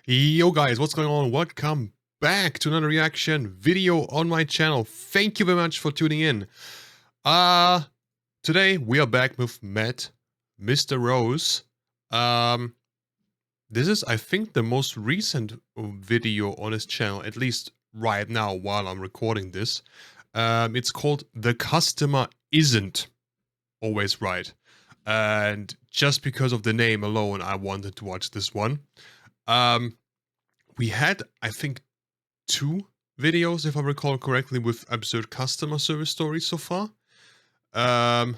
Yo guys, what's going on? Welcome back to another reaction video on my channel. Thank you very much for tuning in. Today we are back with Matt, Mr. Rose. This is, I think, the most recent video on his channel, at least right now while I'm recording this. It's called The Customer Isn't Always Right. And just because of the name alone, I wanted to watch this one. We had, I think, 2 videos, if I recall correctly, with absurd customer service stories so far. And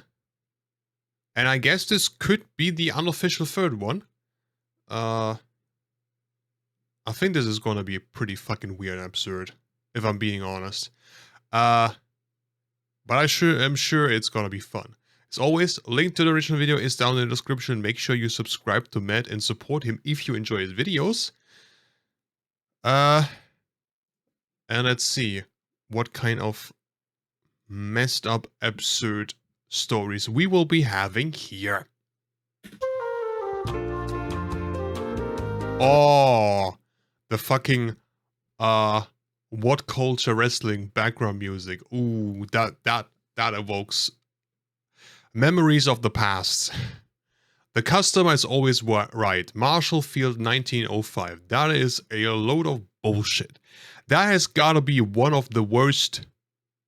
I guess this could be the unofficial 3rd one. I think this is gonna be pretty fucking weird and absurd, if I'm being honest. But I'm sure it's gonna be fun. As always, link to the original video is down in the description. Make sure you subscribe to Matt and support him if you enjoy his videos. And let's see what kind of messed up, absurd stories we will be having here. Oh, the fucking, what culture wrestling background music. Ooh, that evokes memories of the past. The customer is always right. Marshall Field 1905. That is a load of bullshit. That has gotta be one of the worst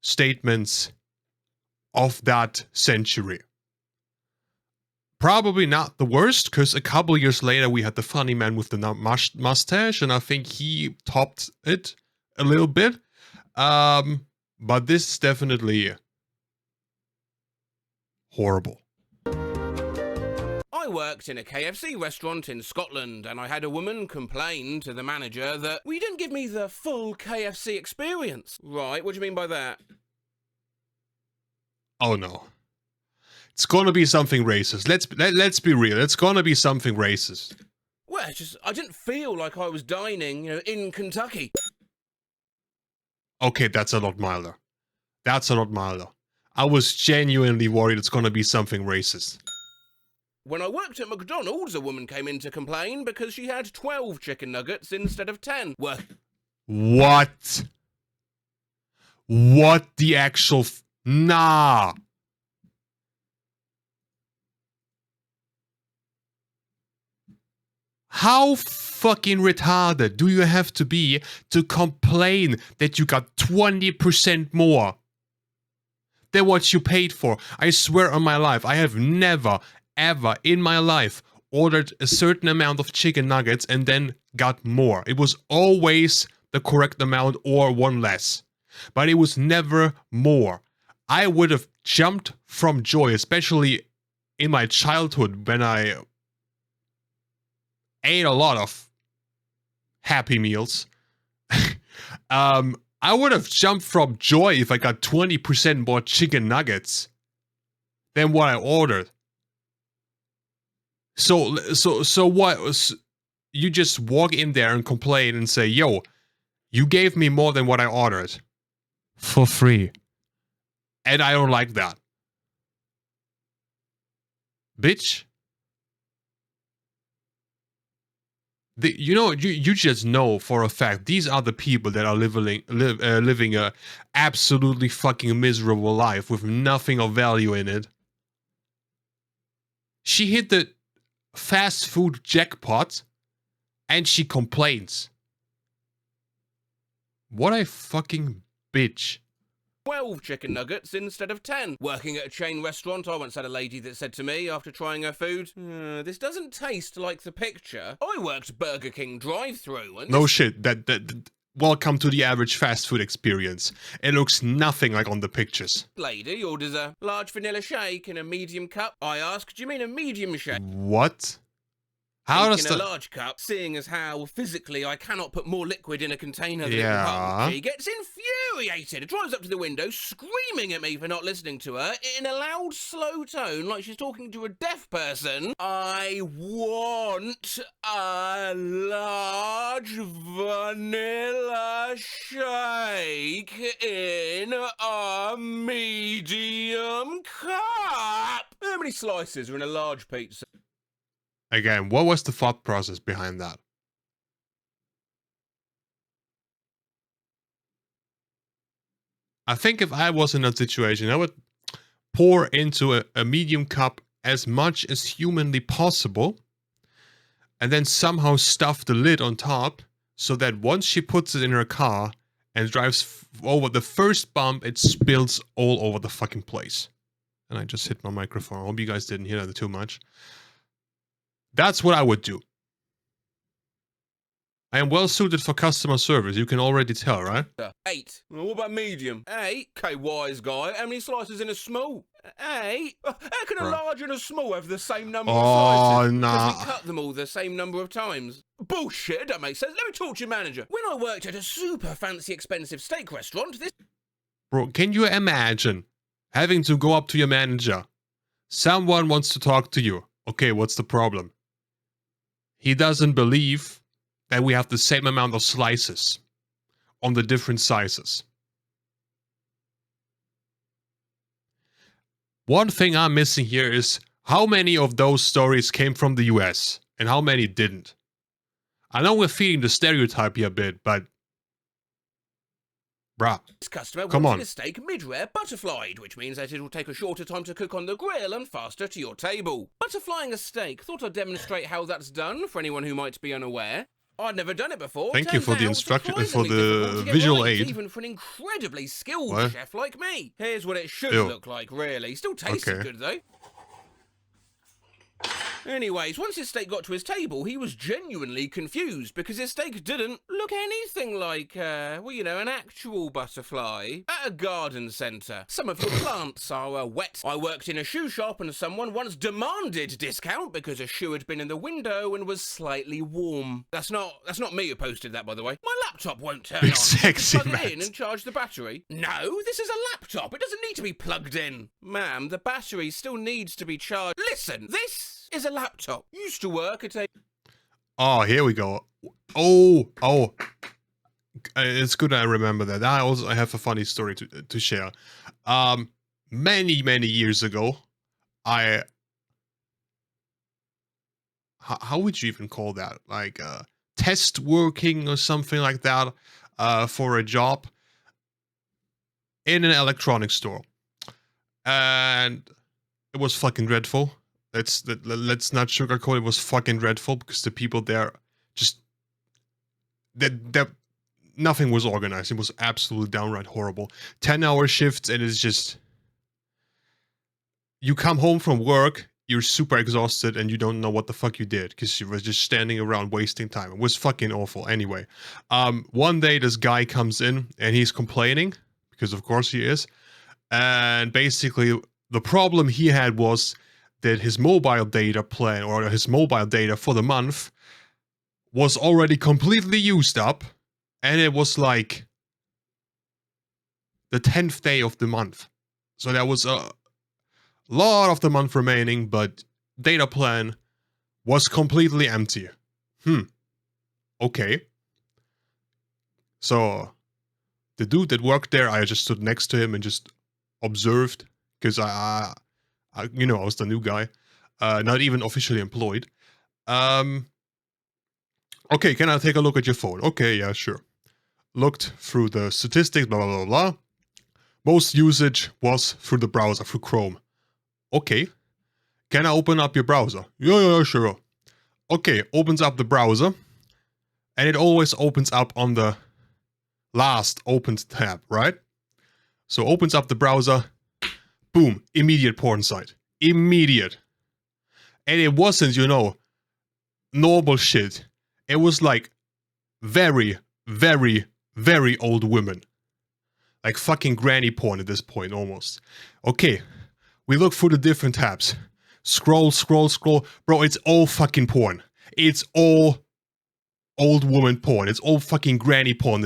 statements of that century. Probably not the worst, because a couple years later we had the funny man with the mustache, and I think he topped it a little bit. But this is definitely horrible. I worked in a KFC restaurant in Scotland, and I had a woman complain to the manager that we didn't give me the full KFC experience. Right, what do you mean by that? Oh no. It's gonna be something racist. Let's be real. It's gonna be something racist. Well, it's just, I didn't feel like I was dining, in Kentucky. Okay, that's a lot milder. That's a lot milder. I was genuinely worried it's gonna be something racist. When I worked at McDonald's, a woman came in to complain because she had 12 chicken nuggets instead of 10. What the actual nah. How fucking retarded do you have to be to complain that you got 20% more than what you paid for? I swear on my life, I have never, ever in my life ordered a certain amount of chicken nuggets and then got more. It was always the correct amount or one less, but it was never more. I would have jumped from joy, especially in my childhood when I ate a lot of Happy Meals. I would have jumped from joy if I got 20% more chicken nuggets than what I ordered. So what? You just walk in there and complain and say, yo, you gave me more than what I ordered for free. And I don't like that. Bitch. You just know for a fact these are the people that are living a absolutely fucking miserable life with nothing of value in it. She hit the fast food jackpot and she complains. What a fucking bitch. 12 chicken nuggets instead of 10. Working at a chain restaurant, I once had a lady that said to me after trying her food, this doesn't taste like the picture. I worked Burger King drive-thru and no shit, welcome to the average fast food experience. It looks nothing like on the pictures. Lady orders a large vanilla shake in a medium cup. I ask, do you mean a medium shake? What? How does in a large cup, seeing as how physically I cannot put more liquid in a container than yeah. She gets infuriated, drives up to the window, screaming at me for not listening to her in a loud, slow tone, like she's talking to a deaf person. I want a large vanilla shake in a medium cup. How many slices are in a large pizza? Again, what was the thought process behind that? I think if I was in that situation, I would pour into a medium cup as much as humanly possible, and then somehow stuff the lid on top so that once she puts it in her car and drives over the first bump, it spills all over the fucking place. And I just hit my microphone. I hope you guys didn't hear that too much. That's what I would do. I am well suited for customer service. You can already tell, right? 8. Well, what about medium? 8. Okay, wise guy. How many slices in a small? 8. How can a large and a small have the same number of slices? Nah. Because we cut them all the same number of times. Bullshit, that makes sense. Let me talk to your manager. When I worked at a super fancy expensive steak restaurant, this... Bro, can you imagine having to go up to your manager? Someone wants to talk to you. Okay, what's the problem? He doesn't believe that we have the same amount of slices on the different sizes. One thing I'm missing here is how many of those stories came from the US and how many didn't. I know we're feeding the stereotype here a bit, but bruh, This customer come wanted on. a steak mid-rare butterflied, which means that it will take a shorter time to cook on the grill and faster to your table. Butterflying a steak, thought I'd demonstrate how that's done for anyone who might be unaware. I'd never done it before. Thank you for the instruction, for the visual aid. Even for an incredibly skilled chef like me. Here's what it should look like, really. Still tasted good, though. Anyways, once his steak got to his table, he was genuinely confused because his steak didn't look anything like, well, you know, an actual butterfly at a garden centre. Some of your plants are wet. I worked in a shoe shop and someone once demanded discount because a shoe had been in the window and was slightly warm. That's not me who posted that, by the way. My laptop won't turn on. Sexy, plug it in and charge the battery. No, this is a laptop. It doesn't need to be plugged in. Ma'am, the battery still needs to be charged. Listen, this is a laptop. Used to work at a... Oh, here we go. Oh. It's good I remember that. I have a funny story to share. Many years ago, how would you even call that? Like, test working or something like that, for a job in an electronics store. And it was fucking dreadful. Let's not sugarcoat. It was fucking dreadful because the people there just nothing was organized. It was absolutely downright horrible. 10-hour shifts, and it's just you come home from work, you're super exhausted, and you don't know what the fuck you did because you were just standing around wasting time. It was fucking awful. Anyway, one day this guy comes in and he's complaining because of course he is, and basically the problem he had was that his mobile data plan or his mobile data for the month was already completely used up, and it was like the 10th day of the month. So there was a lot of the month remaining, but data plan was completely empty. Okay. So the dude that worked there, I just stood next to him and just observed because I was the new guy, not even officially employed. Okay, can I take a look at your phone? Okay, yeah, sure. Looked through the statistics, blah, blah, blah, blah. Most usage was through the browser, through Chrome. Okay. Can I open up your browser? Yeah, sure. Okay, opens up the browser. And it always opens up on the last opened tab, right? So opens up the browser. Boom, immediate porn site. Immediate. And it wasn't, normal shit. It was like very old women. Like fucking granny porn at this point, almost. Okay, we look through the different tabs. Scroll. Bro, it's all fucking porn. It's all old woman porn. It's all fucking granny porn.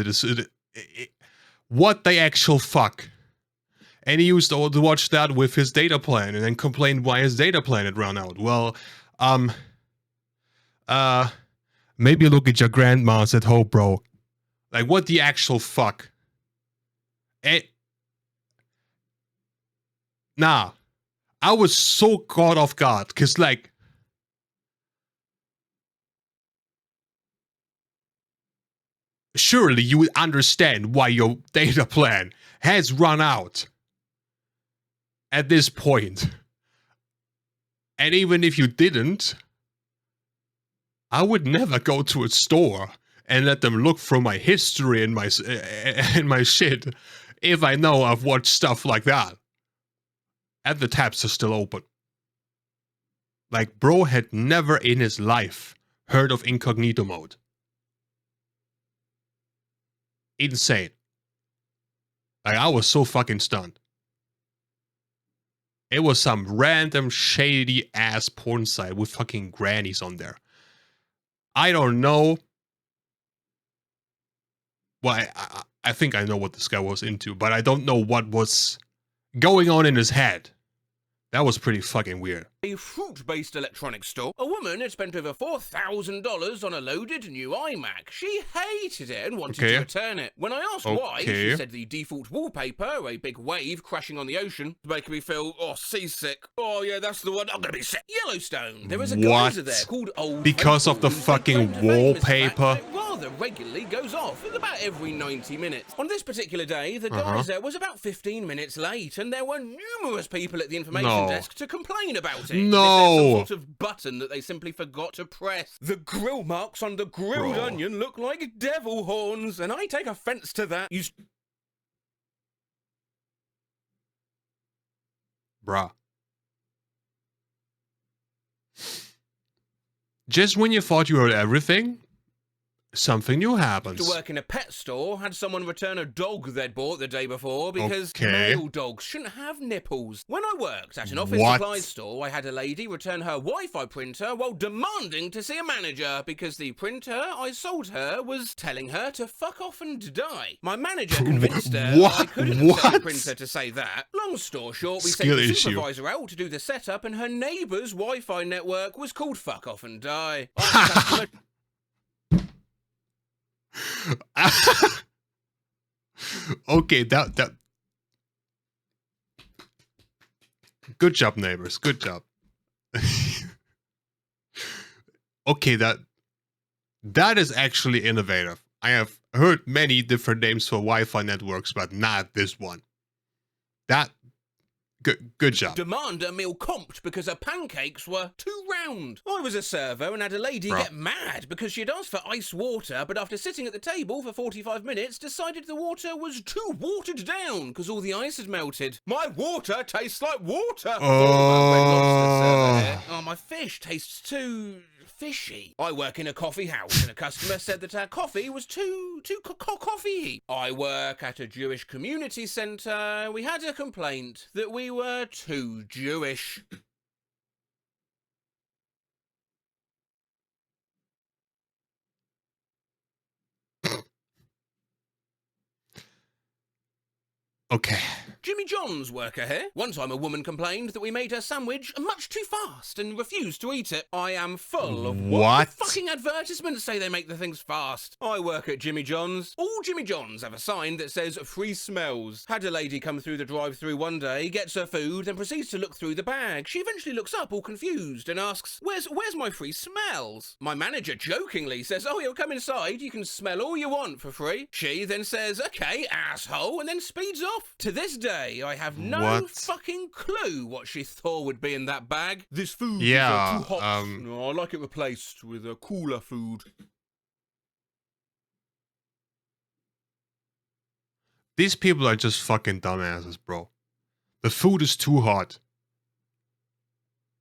What the actual fuck? And he used to watch that with his data plan and then complained why his data plan had run out. Well, maybe look at your grandma's at home, bro. Like, what the actual fuck? Nah. I was so caught off guard, because, like, surely you would understand why your data plan has run out at this point. And even if you didn't, I would never go to a store and let them look through my history and my shit if I know I've watched stuff like that. And the tabs are still open. Like, bro had never in his life heard of incognito mode. Insane. Like, I was so fucking stunned. It was some random shady ass porn site with fucking grannies on there. I don't know. Well, I think I know what this guy was into, but I don't know what was going on in his head. That was pretty fucking weird. A fruit-based electronics store. A woman had spent over $4,000 on a loaded new iMac. She hated it and wanted to return it. When I asked why, she said the default wallpaper, a big wave crashing on the ocean, making me feel, seasick. Oh yeah, that's the one, I'm gonna be sick. Yellowstone. There is a geyser there called Old Because of the fucking wallpaper? It rather regularly goes off at about every 90 minutes. On this particular day, the geyser was about 15 minutes late, and there were numerous people at the information desk to complain about it. No. Some sort of button that they simply forgot to press. The grill marks on the grilled onion look like devil horns, and I take offense to that. Bruh. Just when you thought you heard everything, something new happens. To work in a pet store, had someone return a dog they'd bought the day before because male dogs shouldn't have nipples. When I worked at an office supplies store, I had a lady return her Wi-Fi printer while demanding to see a manager because the printer I sold her was telling her to fuck off and die. My manager convinced her I couldn't sell the printer to say that. Long story short, we sent the supervisor out to do the setup, and her neighbour's Wi-Fi network was called fuck off and die. Okay, that good job, neighbors, good job. Okay, that is actually innovative. I have heard many different names for Wi-Fi networks, but not this one. That good job. Demand a meal comped because her pancakes were too round. I was a server and had a lady get mad because she'd asked for ice water, but after sitting at the table for 45 minutes, decided the water was too watered down because all the ice had melted. My water tastes like water. Oh, my fish tastes too fishy. I work in a coffee house and a customer said that our coffee was too coffee-y. I work at a Jewish community centre. We had a complaint that we were too Jewish. Okay. Jimmy John's worker here. One time a woman complained that we made her sandwich much too fast and refused to eat it. I am full of what the fucking advertisements say they make the things fast. I work at Jimmy John's. All Jimmy John's have a sign that says free smells. Had a lady come through the drive-thru one day, gets her food, then proceeds to look through the bag. She eventually looks up all confused and asks, where's my free smells? My manager jokingly says, oh, you'll come inside, you can smell all you want for free. She then says, okay, asshole, and then speeds off. To this day, I have no fucking clue what she thought would be in that bag. This food is too hot. No, I like it replaced with a cooler food. These people are just fucking dumbasses, bro. The food is too hot.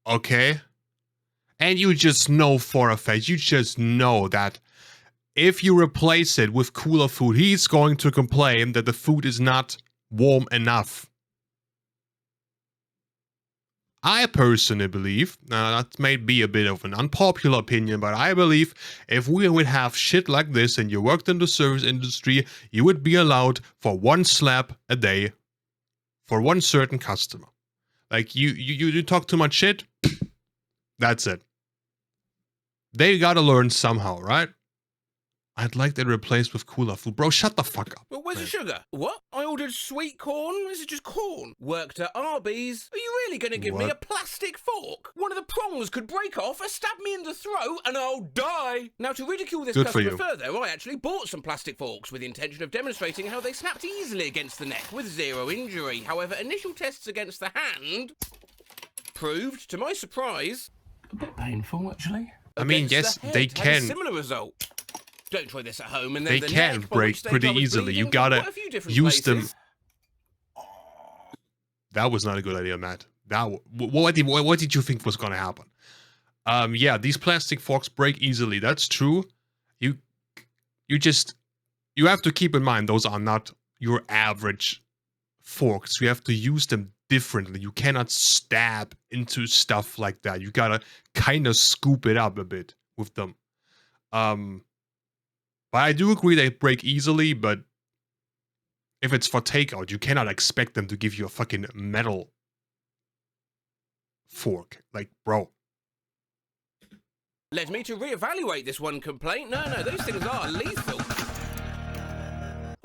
Okay? And you just know for a fact, you just know that if you replace it with cooler food, he's going to complain that the food is not warm enough. I personally believe, that may be a bit of an unpopular opinion, but I believe if we would have shit like this and you worked in the service industry, you would be allowed for one slap a day for one certain customer. Like, you talk too much shit, that's it. They gotta learn somehow, right? I'd like that replaced with cooler food. Bro, shut the fuck up. Well, where's man. the sugar? What? I ordered sweet corn? This is just corn. Worked at Arby's? Are you really going to give me a plastic fork? One of the prongs could break off, stab me in the throat, and I'll die. Now, to ridicule this customer further, I actually bought some plastic forks with the intention of demonstrating how they snapped easily against the neck with zero injury. However, initial tests against the hand proved, to my surprise, a bit painful, actually. I mean, yes, they can. Similar result. Don't try this at home, and then they can break pretty easily. You gotta use them. That was not a good idea, Matt. What did you think was gonna happen? Yeah, these plastic forks break easily. That's true. You have to keep in mind those are not your average forks. You have to use them differently. You cannot stab into stuff like that. You gotta kind of scoop it up a bit with them. But I do agree they break easily, but if it's for takeout, you cannot expect them to give you a fucking metal fork. Like, bro. Led me to reevaluate this one complaint. No, those things are lethal.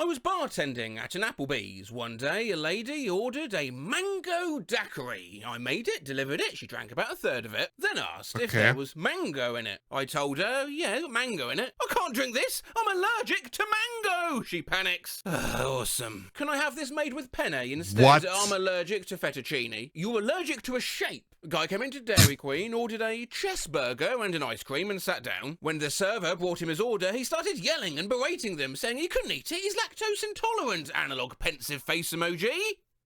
I was bartending at an Applebee's one day. A lady ordered a mango daiquiri. I made it, delivered it. She drank about a third of it, then asked if there was mango in it. I told her, yeah, mango in it. I can't drink this. I'm allergic to mango. She panics. Awesome. Can I have this made with penne instead? What? I'm allergic to fettuccine. You're allergic to a shape. A guy came into Dairy Queen, ordered a chess burger and an ice cream and sat down. When the server brought him his order, he started yelling and berating them, saying he couldn't eat it, he's lactose intolerant. Analog pensive face emoji.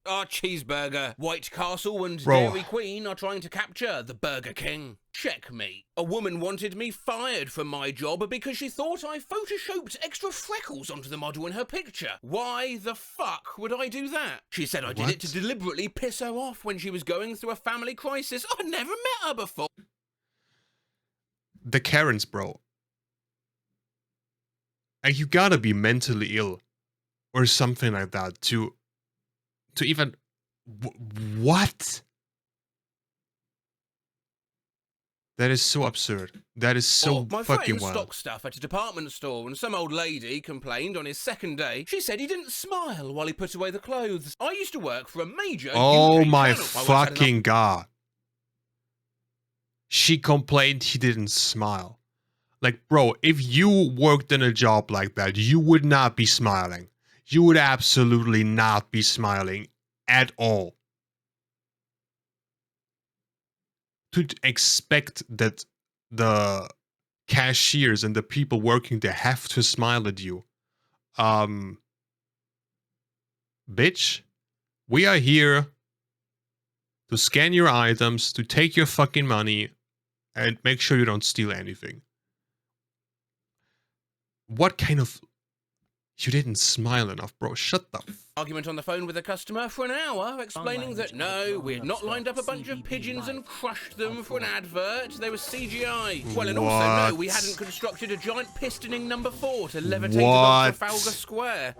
Our cheeseburger. White Castle and Dairy Queen are trying to capture the Burger King. Checkmate. A woman wanted me fired from my job because she thought I photoshopped extra freckles onto the model in her picture. Why the fuck would I do that? She said I did it to deliberately piss her off when she was going through a family crisis. I'd never met her before. The Karens, bro. And you gotta be mentally ill or something like that to even what? That is so absurd. That is so fucking wild. My friend stocked stuff at a department store and some old lady complained on his second day. She said he didn't smile while he put away the clothes. I used to work for a major UK my fucking god. She complained he didn't smile. Like, bro, if you worked in a job like that, you would not be smiling. You would absolutely not be smiling at all. To expect that the cashiers and the people working there have to smile at you. Bitch, we are here to scan your items, to take your fucking money, and make sure you don't steal anything. What kind of... You didn't smile enough, bro. Shut the argument on the phone with a customer for an hour, explaining that no, we had not lined up a bunch of pigeons and crushed them for an advert. They were CGI. Well, and also no, we hadn't constructed a giant pistoning number 4 to levitate above Trafalgar Square.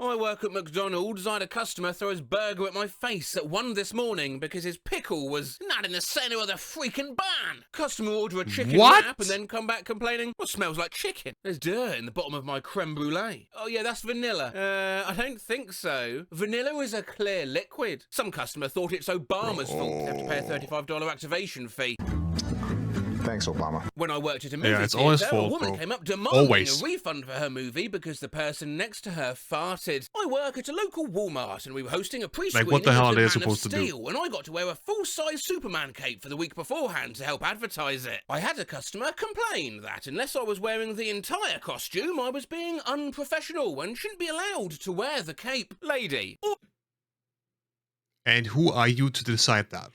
I work at McDonald's. I had a customer throw his burger at my face at 1 this morning because his pickle was not in the center of the freaking bun. Customer order a chicken wrap and then come back complaining, well, smells like chicken. There's dirt in the bottom of my creme brulee. Oh yeah, that's vanilla. I don't think so. Vanilla is a clear liquid. Some customer thought it's Obama's fault. They have to pay a $35 activation fee. Thanks, Obama. When I worked at a movie theater, a woman came up demanding a refund for her movie because the person next to her farted. I work at a local Walmart and we were hosting a pre-screening of The Man of Steel, and I got to wear a full-size Superman cape for the week beforehand to help advertise it. I had a customer complain that unless I was wearing the entire costume, I was being unprofessional and shouldn't be allowed to wear the cape. Lady. And who are you to decide that?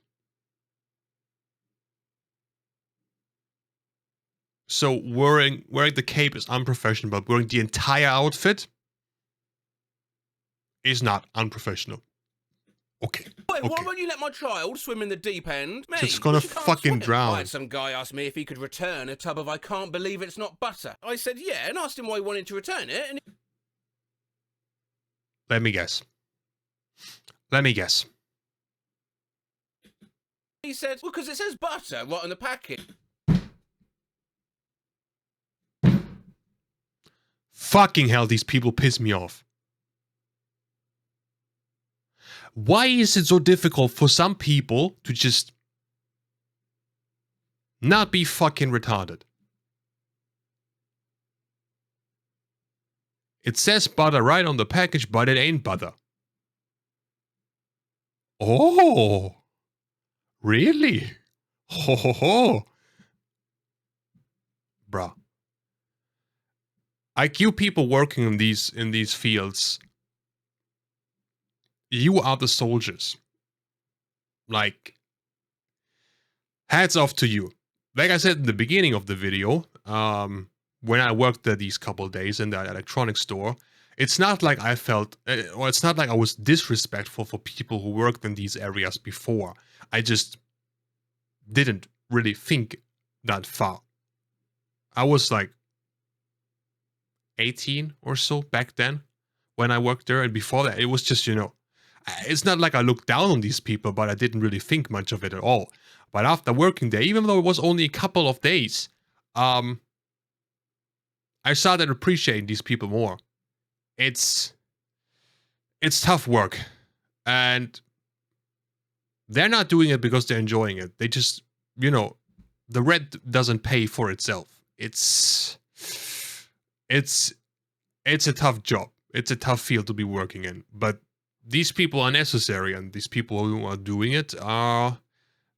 So wearing the cape is unprofessional, but wearing the entire outfit is not unprofessional. Okay. Wait, why won't you let my child swim in the deep end? Mate, she's gonna fucking drown. I had some guy ask me if he could return a tub of I can't believe it's not butter. I said yeah, and asked him why he wanted to return it, and Let me guess. He said, well, because it says butter right on the packet. Fucking hell, these people piss me off. Why is it so difficult for some people to just not be fucking retarded? It says butter right on the package, but it ain't butter. Oh, really? Ho ho ho. Bruh. IQ people working in these fields, you are the soldiers. Like, hats off to you. Like I said in the beginning of the video, when I worked there these couple of days in that electronics store, it's not like I felt, or it's not like I was disrespectful for people who worked in these areas before. I just didn't really think that far. I was like 18 or so back then when I worked there, and before that it was just, you know, it's not like I looked down on these people, but I didn't really think much of it at all. But after working there, even though it was only a couple of days, I started appreciating these people more. It's tough work, and they're not doing it because they're enjoying it. They just, you know, the rent doesn't pay for itself. It's a tough job. It's a tough field to be working in. But these people are necessary, and these people who are doing it are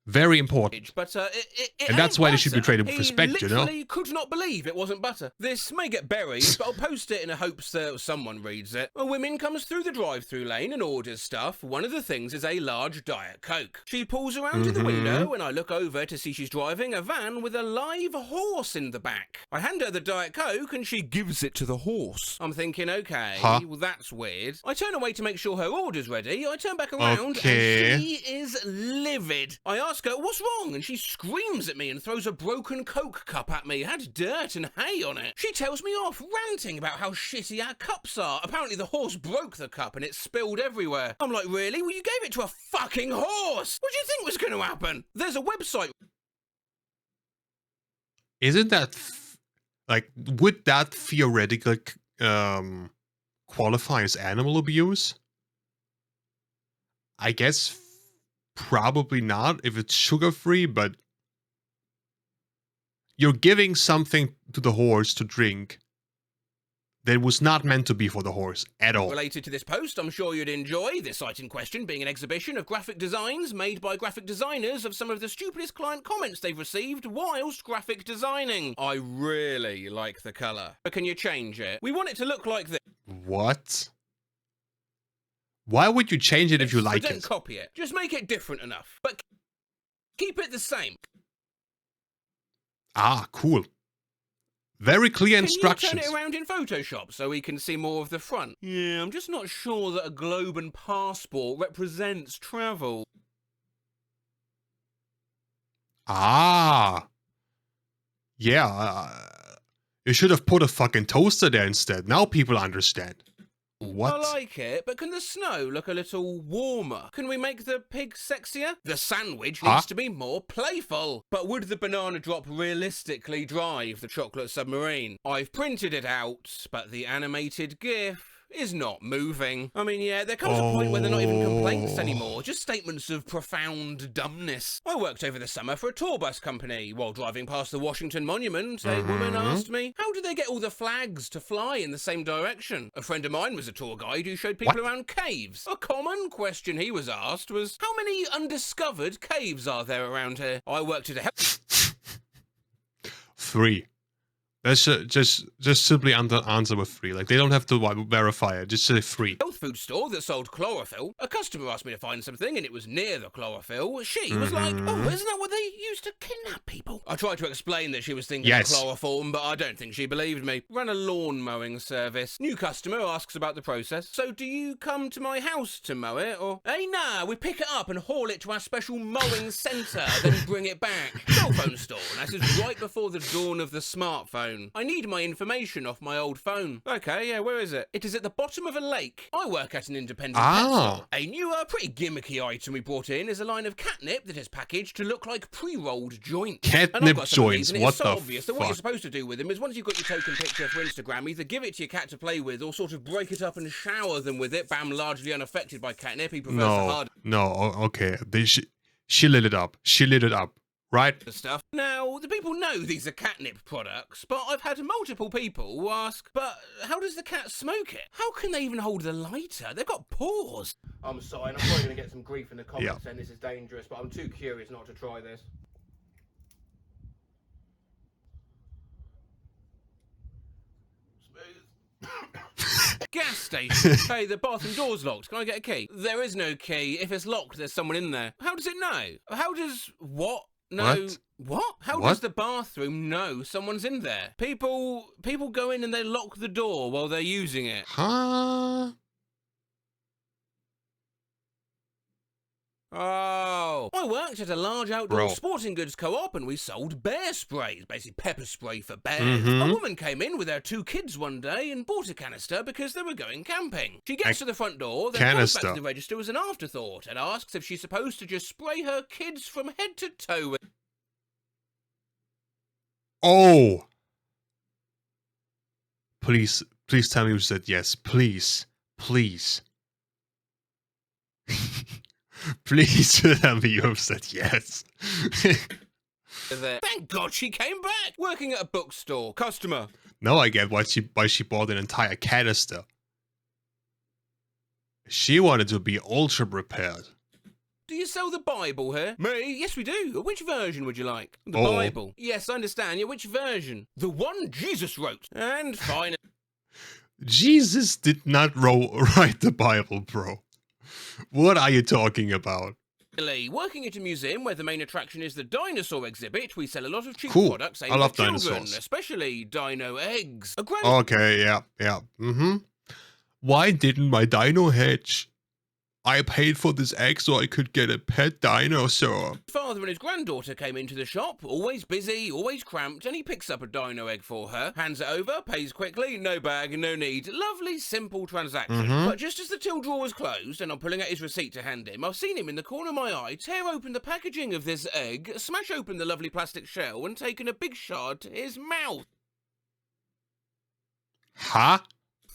very important. But and that's why they should be treated with respect, you know? He could not believe it wasn't butter. This may get buried, but I'll post it in the hopes that someone reads it. A woman comes through the drive-through lane and orders stuff. One of the things is a large Diet Coke. She pulls around to the window, and I look over to see she's driving a van with a live horse in the back. I hand her the Diet Coke, and she gives it to the horse. I'm thinking, okay, well, that's weird. I turn away to make sure her order's ready. I turn back around, and she is livid. I ask her, what's wrong? And she screams at me and throws a broken Coke cup at me. It had dirt and hay on it. She tells me off, ranting about how shitty our cups are. Apparently the horse broke the cup and it spilled everywhere. I'm like, really? Well, you gave it to a fucking horse! What do you think was going to happen? There's a website. Isn't that, like, would that theoretically qualify as animal abuse? I guess probably not if it's sugar-free, but you're giving something to the horse to drink that was not meant to be for the horse at all. Related to this post, I'm sure you'd enjoy this site in question being an exhibition of graphic designs made by graphic designers of some of the stupidest client comments they've received whilst graphic designing. I really like the colour. But can you change it? We want it to look like this. What? Why would you change it if you like it? Don't copy it. Just make it different enough. But keep it the same. Ah, cool. Very clear instructions. Can you turn it around in Photoshop so we can see more of the front? Yeah, I'm just not sure that a globe and passport represents travel. Ah. Yeah. You should have put a fucking toaster there instead. Now people understand. What? I like it, but can the snow look a little warmer? Can we make the pig sexier? The sandwich needs to be more playful. But would the banana drop realistically drive the chocolate submarine? I've printed it out, but the animated GIF is not moving. I mean, yeah, there comes a point where they're not even complaints anymore, just statements of profound dumbness. I worked over the summer for a tour bus company. While driving past the Washington Monument, a woman asked me, how do they get all the flags to fly in the same direction? A friend of mine was a tour guide who showed people around caves. A common question he was asked was, how many undiscovered caves are there around here? I worked at a 3. Let's just simply answer with 3. Like, they don't have to verify it. Just say 3. health food store that sold chlorophyll. A customer asked me to find something and it was near the chlorophyll. She was like, oh, isn't that what they used to kidnap people? I tried to explain that she was thinking of chloroform, but I don't think she believed me. Ran a lawn mowing service. New customer asks about the process. So do you come to my house to mow it? Or, hey, nah, we pick it up and haul it to our special mowing centre, then bring it back. Cell phone store. And this is right before the dawn of the smartphone. phone. I need my information off my old phone. Okay, yeah, where is it? It is at the bottom of a lake. I work at an independent pet store. A new, pretty gimmicky item we brought in is a line of catnip that is packaged to look like pre-rolled joints. Catnip joints, what so the obvious that what you're supposed to do with them is once you've got your token picture for Instagram, either give it to your cat to play with or sort of break it up and shower them with it. Bam, largely unaffected by catnip. He prefers the hard... Okay. She lit it up. She lit it up. Right? Stuff. Now, the people know these are catnip products, but I've had multiple people ask, but how does the cat smoke it? How can they even hold the lighter? They've got paws. I'm sorry, and I'm probably going to get some grief in the comments saying this is dangerous, but I'm too curious not to try this. Gas station. Hey, the bathroom door's locked. Can I get a key? There is no key. If it's locked, there's someone in there. How does it know? How does... What? No. What? How does the bathroom know someone's in there? People go in and they lock the door while they're using it. Huh? Oh, I worked at a large outdoor sporting goods co-op and we sold bear sprays, basically pepper spray for bears. A woman came in with her 2 kids one day and bought a canister because they were going camping. She gets to the front door, then goes back to the register as an afterthought and asks if she's supposed to just spray her kids from head to toe with... Oh! Please tell me you said yes. Please. Please tell me you have said yes. Thank God she came back! Working at a bookstore. Customer. Now I get why she bought an entire canister. She wanted to be ultra prepared. Do you sell the Bible here? Me? Yes, we do. Which version would you like? The Bible. Yes, I understand. Yeah, which version? The one Jesus wrote. And fine. Jesus did not write the Bible, bro. What are you talking about? Working at a museum where the main attraction is the dinosaur exhibit, we sell a lot of cheap products aimed at children, dinosaurs. Especially dino eggs. Okay, yeah. Why didn't my dino hatch? I paid for this egg so I could get a pet dinosaur. Father and his granddaughter came into the shop, always busy, always cramped, and he picks up a dino egg for her, hands it over, pays quickly, no bag, no need. Lovely, simple transaction. But just as the till drawer was closed, and I'm pulling out his receipt to hand him, I've seen him in the corner of my eye tear open the packaging of this egg, smash open the lovely plastic shell, and taken a big shard to his mouth. Huh?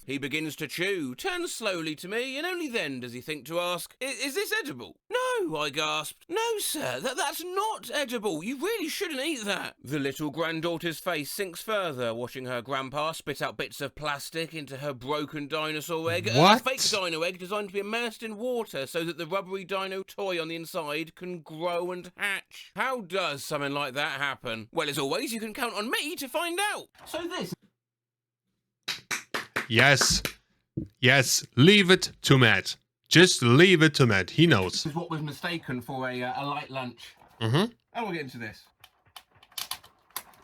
He begins to chew, turns slowly to me, and only then does he think to ask, is this edible? No, I gasped. No, sir, that's not edible. You really shouldn't eat that. The little granddaughter's face sinks further, watching her grandpa spit out bits of plastic into her broken dinosaur egg. What? A fake dino egg designed to be immersed in water so that the rubbery dino toy on the inside can grow and hatch. How does something like that happen? Well, as always, you can count on me to find out. So this... Yes, leave it to Matt. Just leave it to Matt. He knows. This is what was mistaken for a light lunch. And we'll get into this.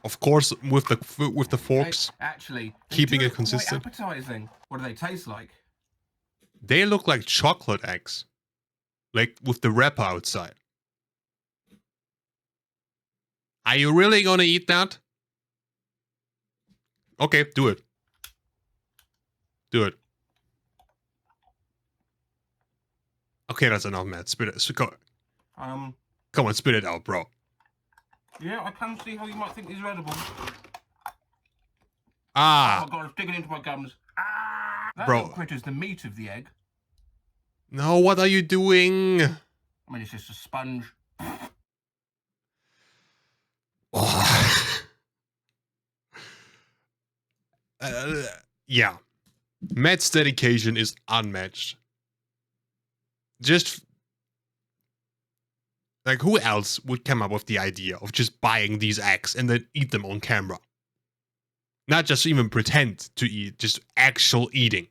Of course, with the forks. Actually, keeping it consistent. Quite appetizing. What do they taste like? They look like chocolate eggs, like with the wrapper outside. Are you really gonna eat that? Okay, do it. Do it. Okay, that's enough, Matt. Spit it. Come on, spit it out, bro. Yeah, I can see how you might think these are edible. Ah. Oh my god, it's digging into my gums. That bro. little critter's the meat of the egg. No, what are you doing? I mean, it's just a sponge. Yeah. Matt's dedication is unmatched. Just like, who else would come up with the idea of just buying these eggs and then eat them on camera? Not just even pretend to eat, just actual eating.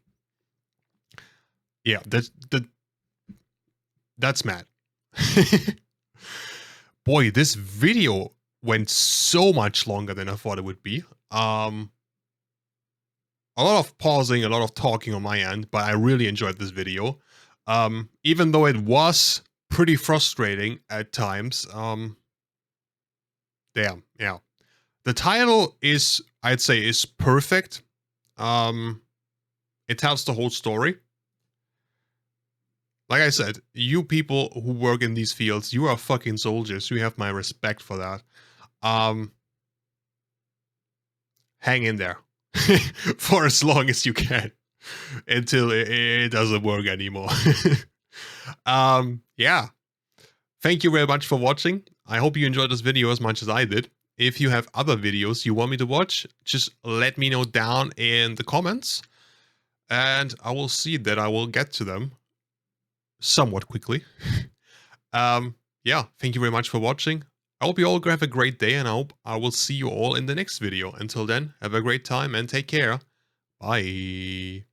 Yeah, that's Matt. Boy, this video went so much longer than I thought it would be. A lot of pausing, a lot of talking on my end, but I really enjoyed this video. Even though it was pretty frustrating at times. Damn, yeah. The title is, I'd say is perfect. It tells the whole story. Like I said, you people who work in these fields, you are fucking soldiers. You have my respect for that. Hang in there for as long as you can until it doesn't work anymore. Yeah. Thank you very much for watching. I hope you enjoyed this video as much as I did. If you have other videos you want me to watch, just let me know down in the comments. And I will see that I will get to them somewhat quickly. Yeah, thank you very much for watching. I hope you all have a great day, and I hope I will see you all in the next video. Until then, have a great time and take care. Bye.